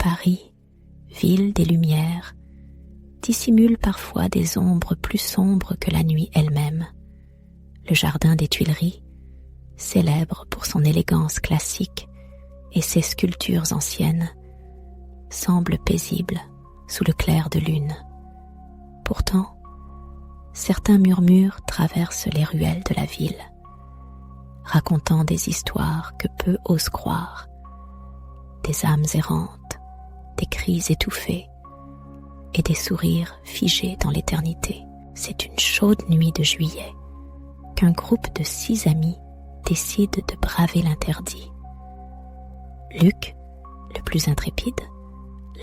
Paris, ville des lumières, dissimule parfois des ombres plus sombres que la nuit elle-même. Le jardin des Tuileries, célèbre pour son élégance classique et ses sculptures anciennes, semble paisible sous le clair de lune. Pourtant, certains murmures traversent les ruelles de la ville, racontant des histoires que peu osent croire, des âmes errantes, des cris étouffés et des sourires figés dans l'éternité. C'est une chaude nuit de juillet qu'un groupe de 6 amis décide de braver l'interdit. Luc, le plus intrépide,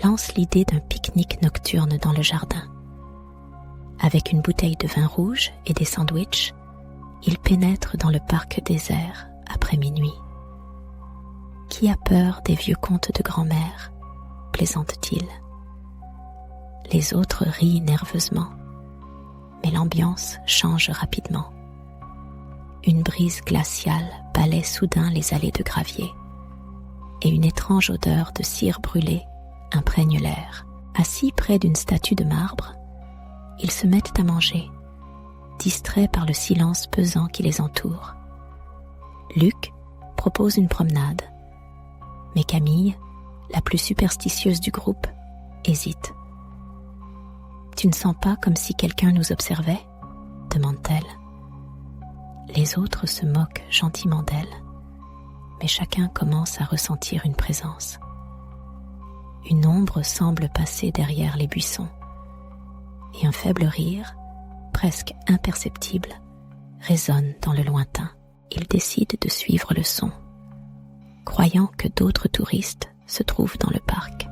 lance l'idée d'un pique-nique nocturne dans le jardin. Avec une bouteille de vin rouge et des sandwichs, il pénètre dans le parc désert après minuit. Qui a peur des vieux contes de grand-mère, plaisante-t-il. Les autres rient nerveusement, mais l'ambiance change rapidement. Une brise glaciale balaie soudain les allées de gravier, et une étrange odeur de cire brûlée imprègne l'air. Assis près d'une statue de marbre, ils se mettent à manger, distraits par le silence pesant qui les entoure. Luc propose une promenade, mais Camille, la plus superstitieuse du groupe, hésite. « Tu ne sens pas comme si quelqu'un nous observait ?» demande-t-elle. Les autres se moquent gentiment d'elle, mais chacun commence à ressentir une présence. Une ombre semble passer derrière les buissons, et un faible rire, presque imperceptible, résonne dans le lointain. Ils décident de suivre le son, croyant que d'autres touristes se trouvent dans le parc.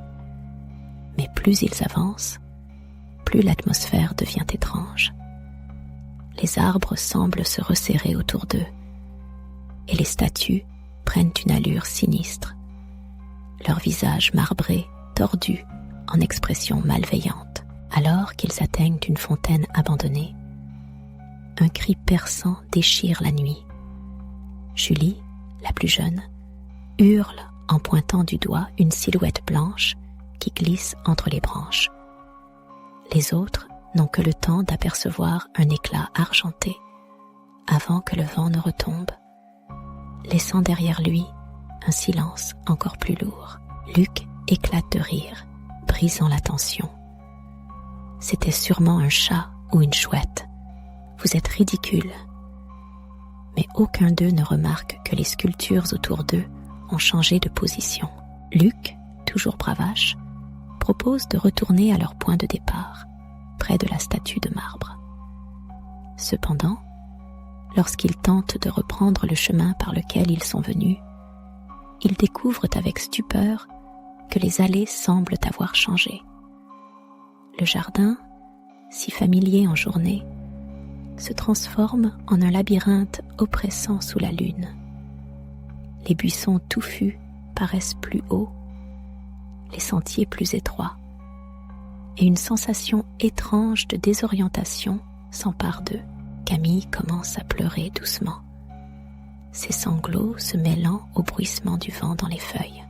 Mais plus ils avancent, plus l'atmosphère devient étrange. Les arbres semblent se resserrer autour d'eux, et les statues prennent une allure sinistre, leurs visages marbrés, tordus en expression malveillante. Alors qu'ils atteignent une fontaine abandonnée, un cri perçant déchire la nuit. Julie, la plus jeune, hurle en pointant du doigt une silhouette blanche qui glisse entre les branches. Les autres n'ont que le temps d'apercevoir un éclat argenté avant que le vent ne retombe, laissant derrière lui un silence encore plus lourd. Luc éclate de rire, brisant la tension. C'était sûrement un chat ou une chouette. Vous êtes ridicules. Mais aucun d'eux ne remarque que les sculptures autour d'eux ont changé de position. Luc, toujours bravache, propose de retourner à leur point de départ, près de la statue de marbre. Cependant, lorsqu'ils tentent de reprendre le chemin par lequel ils sont venus, ils découvrent avec stupeur que les allées semblent avoir changé. Le jardin, si familier en journée, se transforme en un labyrinthe oppressant sous la lune. Les buissons touffus paraissent plus hauts, les sentiers plus étroits, et une sensation étrange de désorientation s'empare d'eux. Camille commence à pleurer doucement, ses sanglots se mêlant au bruissement du vent dans les feuilles.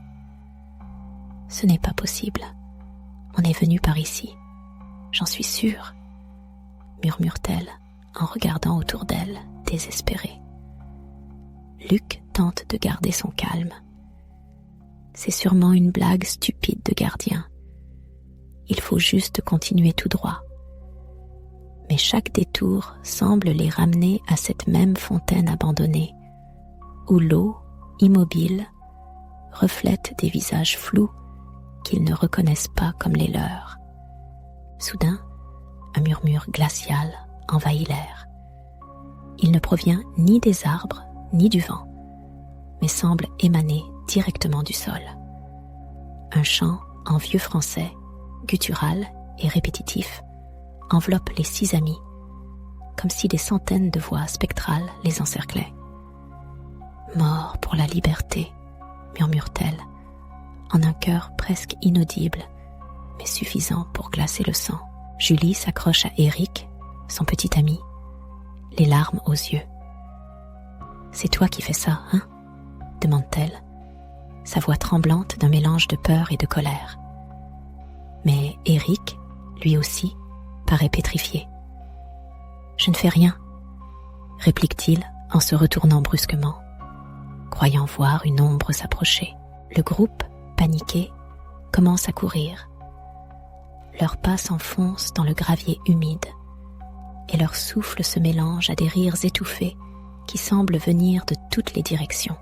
« Ce n'est pas possible, on est venu par ici. J'en suis sûre, » murmure-t-elle en regardant autour d'elle, désespérée. Luc tente de garder son calme. C'est sûrement une blague stupide de gardien. Il faut juste continuer tout droit. Mais chaque détour semble les ramener à cette même fontaine abandonnée, où l'eau, immobile, reflète des visages flous qu'ils ne reconnaissent pas comme les leurs. Soudain, un murmure glacial envahit l'air. Il ne provient ni des arbres, ni du vent, mais semble émaner directement du sol. Un chant en vieux français, guttural et répétitif, enveloppe les 6 amis, comme si des centaines de voix spectrales les encerclaient. « Mort pour la liberté », murmure-t-elle, en un chœur presque inaudible, mais suffisant pour glacer le sang. Julie s'accroche à Éric, son petit ami, les larmes aux yeux. « C'est toi qui fais ça, hein ?» demande-t-elle, sa voix tremblante d'un mélange de peur et de colère. Mais Eric, lui aussi, paraît pétrifié. « Je ne fais rien », réplique-t-il en se retournant brusquement, croyant voir une ombre s'approcher. Le groupe, paniqué, commence à courir. Leurs pas s'enfoncent dans le gravier humide et leur souffle se mélange à des rires étouffés qui semblent venir de toutes les directions.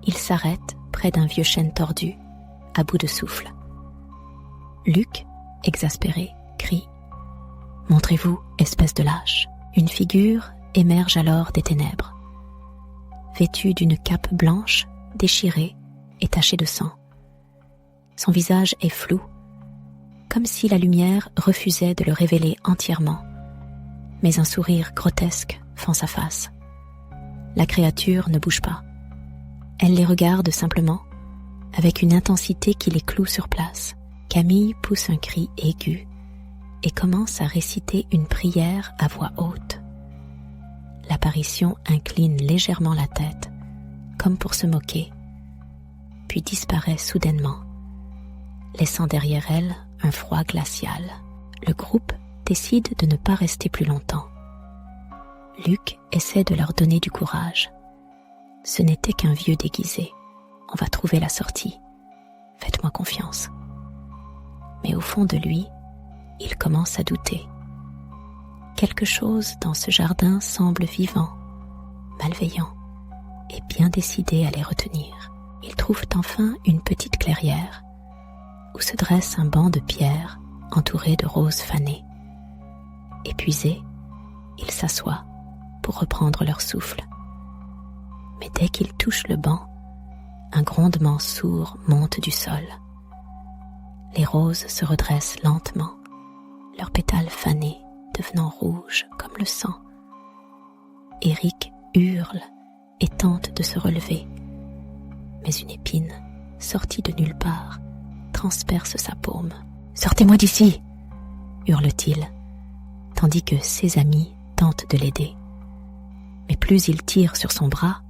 Ils s'arrêtent près d'un vieux chêne tordu, à bout de souffle. Luc, exaspéré, crie « Montrez-vous, espèce de lâche !» Une figure émerge alors des ténèbres, vêtue d'une cape blanche, déchirée et tachée de sang. Son visage est flou, comme si la lumière refusait de le révéler entièrement, mais un sourire grotesque fend sa face. La créature ne bouge pas. Elle les regarde simplement, avec une intensité qui les cloue sur place. Camille pousse un cri aigu et commence à réciter une prière à voix haute. L'apparition incline légèrement la tête, comme pour se moquer, puis disparaît soudainement, laissant derrière elle un froid glacial. Le groupe décide de ne pas rester plus longtemps. Luc essaie de leur donner du courage. Ce n'était qu'un vieux déguisé. On va trouver la sortie. Faites-moi confiance. Mais au fond de lui, il commence à douter. Quelque chose dans ce jardin semble vivant, malveillant et bien décidé à les retenir. Ils trouvent enfin une petite clairière où se dresse un banc de pierre entouré de roses fanées. Épuisés, ils s'assoient pour reprendre leur souffle. Mais dès qu'ils touchent le banc, un grondement sourd monte du sol. Les roses se redressent lentement, leurs pétales fanés devenant rouges comme le sang. Eric hurle et tente de se relever, mais une épine, sortie de nulle part, transperce sa paume. « Sortez-moi d'ici !» hurle-t-il, tandis que ses amis tentent de l'aider. Mais plus il tire sur son bras,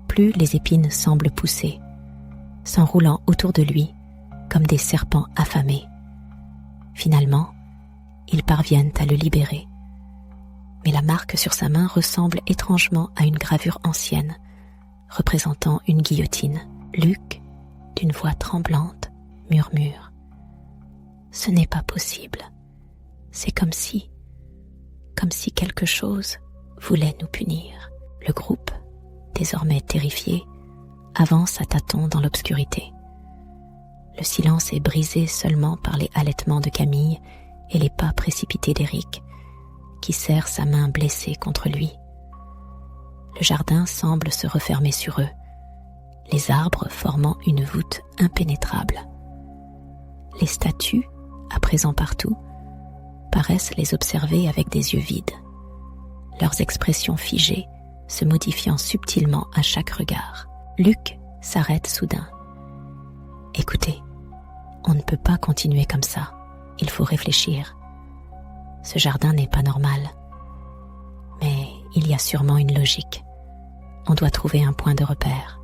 plus les épines semblent pousser, s'enroulant autour de lui comme des serpents affamés. Finalement, ils parviennent à le libérer. Mais la marque sur sa main ressemble étrangement à une gravure ancienne, représentant une guillotine. Luc, d'une voix tremblante, murmure « Ce n'est pas possible. C'est comme si quelque chose voulait nous punir. » Le groupe, désormais terrifié, avance à tâtons dans l'obscurité. Le silence est brisé seulement par les halètements de Camille et les pas précipités d'Éric, qui serre sa main blessée contre lui. Le jardin semble se refermer sur eux, les arbres formant une voûte impénétrable. Les statues, à présent partout, paraissent les observer avec des yeux vides, leurs expressions figées se modifiant subtilement à chaque regard. Luc s'arrête soudain. « Écoutez, on ne peut pas continuer comme ça. Il faut réfléchir. Ce jardin n'est pas normal. Mais il y a sûrement une logique. On doit trouver un point de repère. »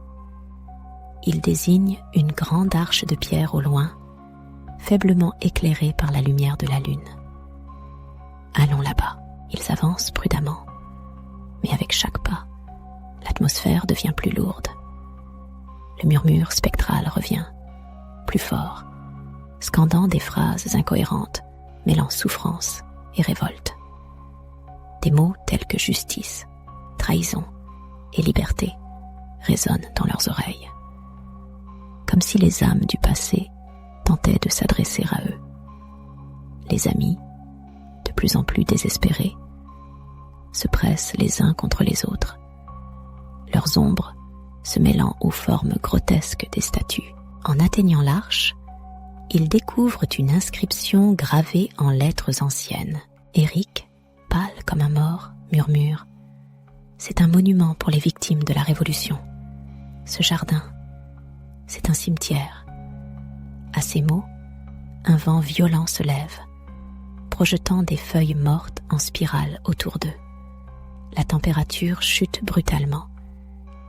Il désigne une grande arche de pierre au loin, faiblement éclairée par la lumière de la lune. « Allons là-bas. » Ils avancent prudemment. Mais avec chaque pas, l'atmosphère devient plus lourde. Le murmure spectral revient, plus fort, scandant des phrases incohérentes, mêlant souffrance et révolte. Des mots tels que justice, trahison et liberté résonnent dans leurs oreilles, comme si les âmes du passé tentaient de s'adresser à eux. Les amis, de plus en plus désespérés, se pressent les uns contre les autres, leurs ombres se mêlant aux formes grotesques des statues. En atteignant l'arche, ils découvrent une inscription gravée en lettres anciennes. Éric, pâle comme un mort, murmure « C'est un monument pour les victimes de la Révolution. Ce jardin, c'est un cimetière. » À ces mots, un vent violent se lève, projetant des feuilles mortes en spirale autour d'eux. La température chute brutalement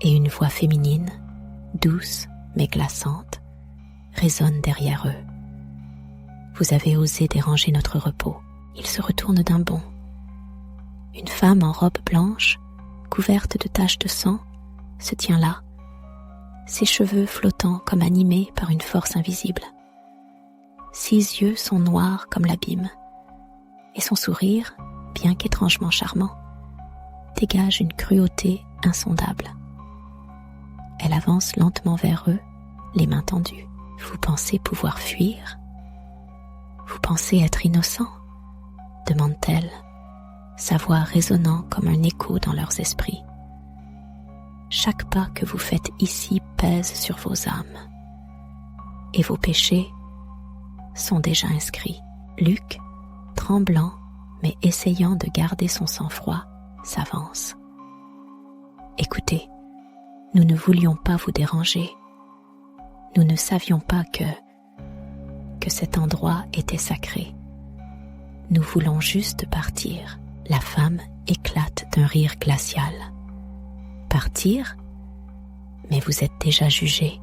et une voix féminine, douce mais glaçante, résonne derrière eux. « Vous avez osé déranger notre repos. Il se retourne d'un bond. Une femme en robe blanche, couverte de taches de sang, se tient là, ses cheveux flottant comme animés par une force invisible. Ses yeux sont noirs comme l'abîme, et son sourire, bien qu'étrangement charmant, dégage une cruauté insondable. Elle avance lentement vers eux, les mains tendues. Vous pensez pouvoir fuir? Vous pensez être innocent? Demande-t-elle, sa voix résonnant comme un écho dans leurs esprits. Chaque pas que vous faites ici pèse sur vos âmes, et vos péchés sont déjà inscrits. Luc, tremblant mais essayant de garder son sang-froid, s'avance. Écoutez, nous ne voulions pas vous déranger. Nous ne savions pas que cet endroit était sacré. Nous voulons juste partir. La femme éclate d'un rire glacial. Partir? Mais vous êtes déjà jugé.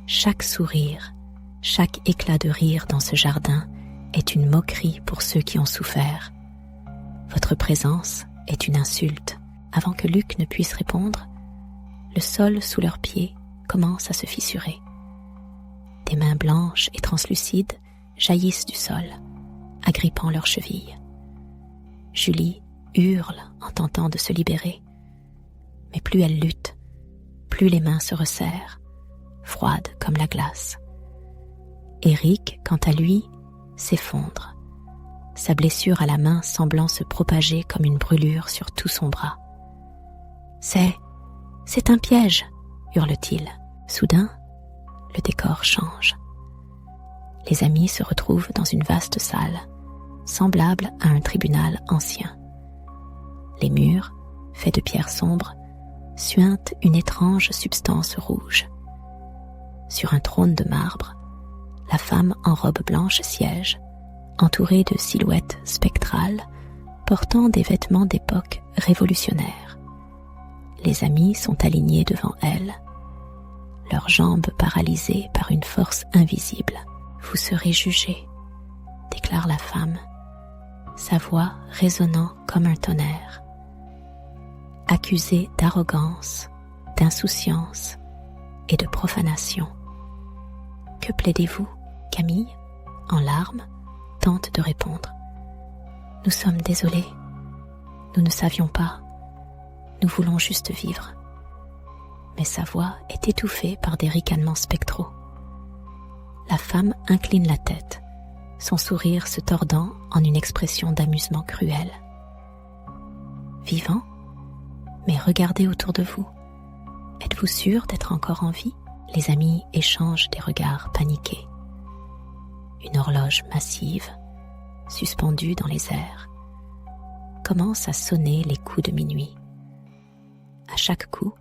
Chaque sourire, chaque éclat de rire dans ce jardin est une moquerie pour ceux qui ont souffert. Votre présence est une insulte. Avant que Luc ne puisse répondre, le sol sous leurs pieds commence à se fissurer. Des mains blanches et translucides jaillissent du sol, agrippant leurs chevilles. Julie hurle en tentant de se libérer, mais plus elle lutte, plus les mains se resserrent, froides comme la glace. Éric, quant à lui, s'effondre, sa blessure à la main semblant se propager comme une brûlure sur tout son bras. « C'est un piège !» hurle-t-il. Soudain, le décor change. Les amis se retrouvent dans une vaste salle, semblable à un tribunal ancien. Les murs, faits de pierres sombres, suintent une étrange substance rouge. Sur un trône de marbre, la femme en robe blanche siège, entourée de silhouettes spectrales portant des vêtements d'époque révolutionnaire. Les amis sont alignés devant elle, leurs jambes paralysées par une force invisible. « Vous serez jugé », déclare la femme, sa voix résonnant comme un tonnerre. Accusée d'arrogance, d'insouciance et de profanation. « Que plaidez-vous » Camille, en larmes, tente de répondre. « Nous sommes désolés. Nous ne savions pas. Nous voulons juste vivre. » Mais sa voix est étouffée par des ricanements spectraux. La femme incline la tête, son sourire se tordant en une expression d'amusement cruel. Vivant? Mais regardez autour de vous. Êtes-vous sûr d'être encore en vie? Les amis échangent des regards paniqués. Une horloge massive, suspendue dans les airs, commence à sonner les coups de minuit. À chaque coup,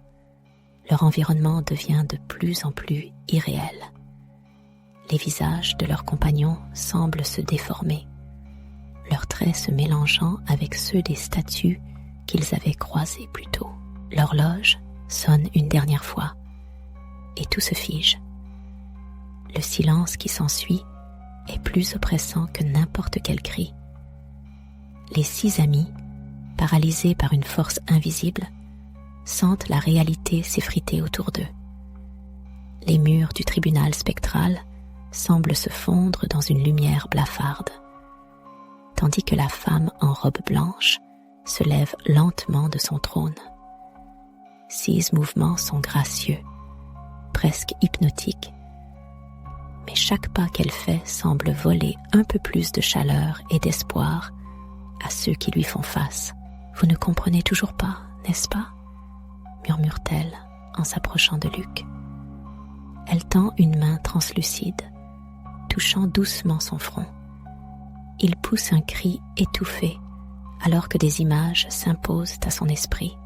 leur environnement devient de plus en plus irréel. Les visages de leurs compagnons semblent se déformer, leurs traits se mélangeant avec ceux des statues qu'ils avaient croisées plus tôt. L'horloge sonne une dernière fois, et tout se fige. Le silence qui s'ensuit est plus oppressant que n'importe quel cri. Les 6 amis, paralysés par une force invisible, sentent la réalité s'effriter autour d'eux. Les murs du tribunal spectral semblent se fondre dans une lumière blafarde, tandis que la femme en robe blanche se lève lentement de son trône. 6 mouvements sont gracieux, presque hypnotiques, mais chaque pas qu'elle fait semble voler un peu plus de chaleur et d'espoir à ceux qui lui font face. « Vous ne comprenez toujours pas, n'est-ce pas ?» murmure-t-elle en s'approchant de Luc. Elle tend une main translucide, touchant doucement son front. Il pousse un cri étouffé alors que des images s'imposent à son esprit.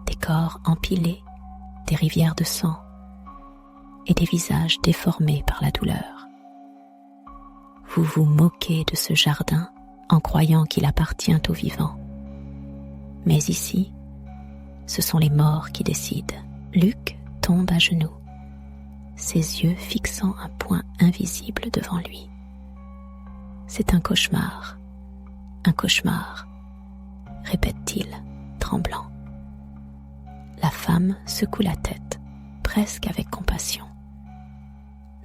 Des corps empilés, des rivières de sang et des visages déformés par la douleur. Vous vous moquez de ce jardin en croyant qu'il appartient aux vivants. Mais ici, ce sont les morts qui décident. Luc tombe à genoux, ses yeux fixant un point invisible devant lui. C'est un cauchemar, répète-t-il, tremblant. La femme secoue la tête, presque avec compassion.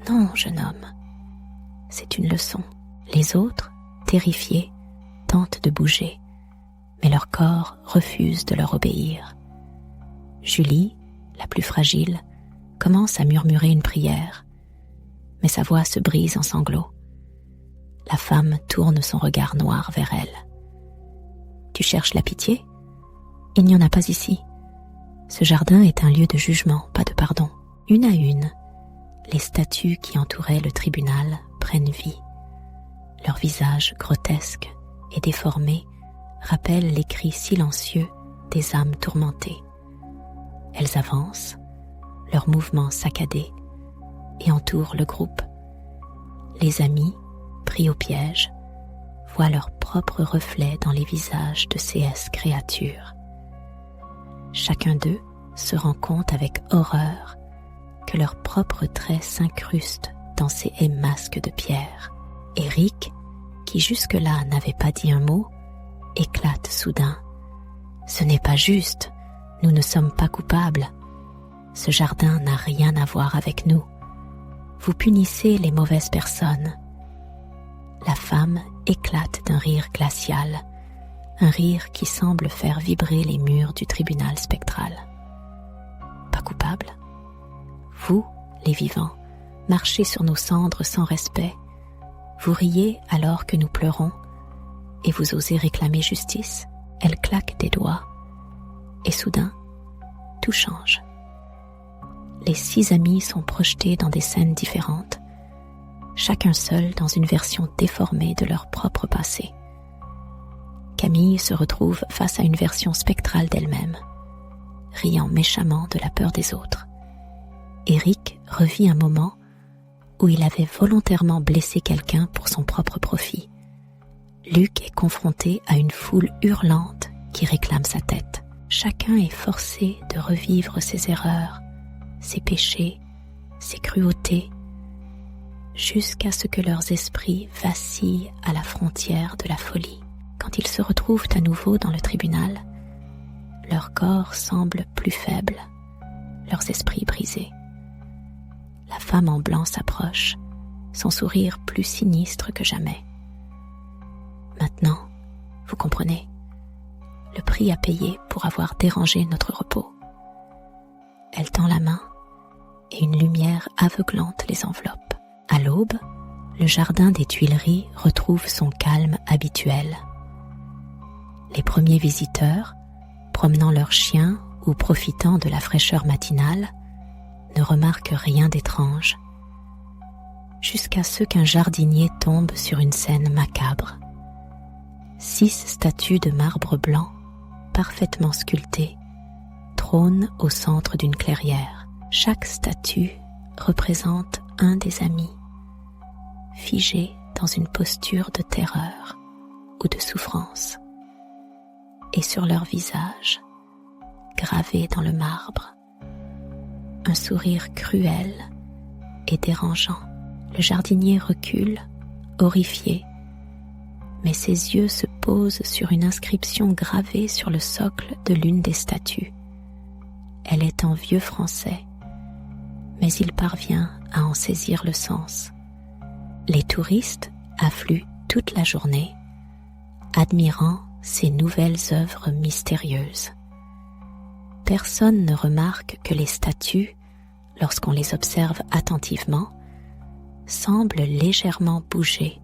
Non, jeune homme, c'est une leçon. Les autres, terrifiés, tentent de bouger, mais leur corps refuse de leur obéir. Julie, la plus fragile, commence à murmurer une prière, mais sa voix se brise en sanglots. La femme tourne son regard noir vers elle. « Tu cherches la pitié ? Il n'y en a pas ici. Ce jardin est un lieu de jugement, pas de pardon. » Une à une, les statues qui entouraient le tribunal prennent vie. Leurs visages grotesques et déformés rappellent les cris silencieux des âmes tourmentées. Elles avancent, leurs mouvements saccadés, et entourent le groupe. Les amis, pris au piège, voient leurs propres reflets dans les visages de ces créatures. Chacun d'eux se rend compte avec horreur que leurs propres traits s'incrustent dans ces masques de pierre. Eric, qui jusque-là n'avait pas dit un mot, éclate soudain. « Ce n'est pas juste, nous ne sommes pas coupables. Ce jardin n'a rien à voir avec nous. Vous punissez les mauvaises personnes. » La femme éclate d'un rire glacial, un rire qui semble faire vibrer les murs du tribunal spectral. « Pas coupable ? Vous, les vivants, marchez sur nos cendres sans respect. Vous riez alors que nous pleurons, et vous osez réclamer justice. » Elle claque des doigts, et soudain, tout change. Les 6 amis sont projetés dans des scènes différentes, chacun seul dans une version déformée de leur propre passé. Camille se retrouve face à une version spectrale d'elle-même, riant méchamment de la peur des autres. Eric revit un moment où il avait volontairement blessé quelqu'un pour son propre profit. Luc est confronté à une foule hurlante qui réclame sa tête. Chacun est forcé de revivre ses erreurs, ses péchés, ses cruautés, jusqu'à ce que leurs esprits vacillent à la frontière de la folie. Quand ils se retrouvent à nouveau dans le tribunal, leur corps semble plus faible, leurs esprits brisés. La femme en blanc s'approche, son sourire plus sinistre que jamais. Maintenant, vous comprenez, le prix à payer pour avoir dérangé notre repos. Elle tend la main et une lumière aveuglante les enveloppe. À l'aube, le jardin des Tuileries retrouve son calme habituel. Les premiers visiteurs, promenant leurs chiens ou profitant de la fraîcheur matinale, ne remarquent rien d'étrange, jusqu'à ce qu'un jardinier tombe sur une scène macabre. 6 statues de marbre blanc, parfaitement sculptées, trônent au centre d'une clairière. Chaque statue représente un des amis, figé dans une posture de terreur ou de souffrance. Et sur leur visage, gravé dans le marbre, un sourire cruel et dérangeant. Le jardinier recule, horrifié, mais ses yeux se posent sur une inscription gravée sur le socle de l'une des statues. Elle est en vieux français, mais il parvient à en saisir le sens. Les touristes affluent toute la journée, admirant ces nouvelles œuvres mystérieuses. Personne ne remarque que les statues, lorsqu'on les observe attentivement, semblent légèrement bouger,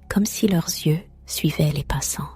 comme si leurs yeux suivaient les passants.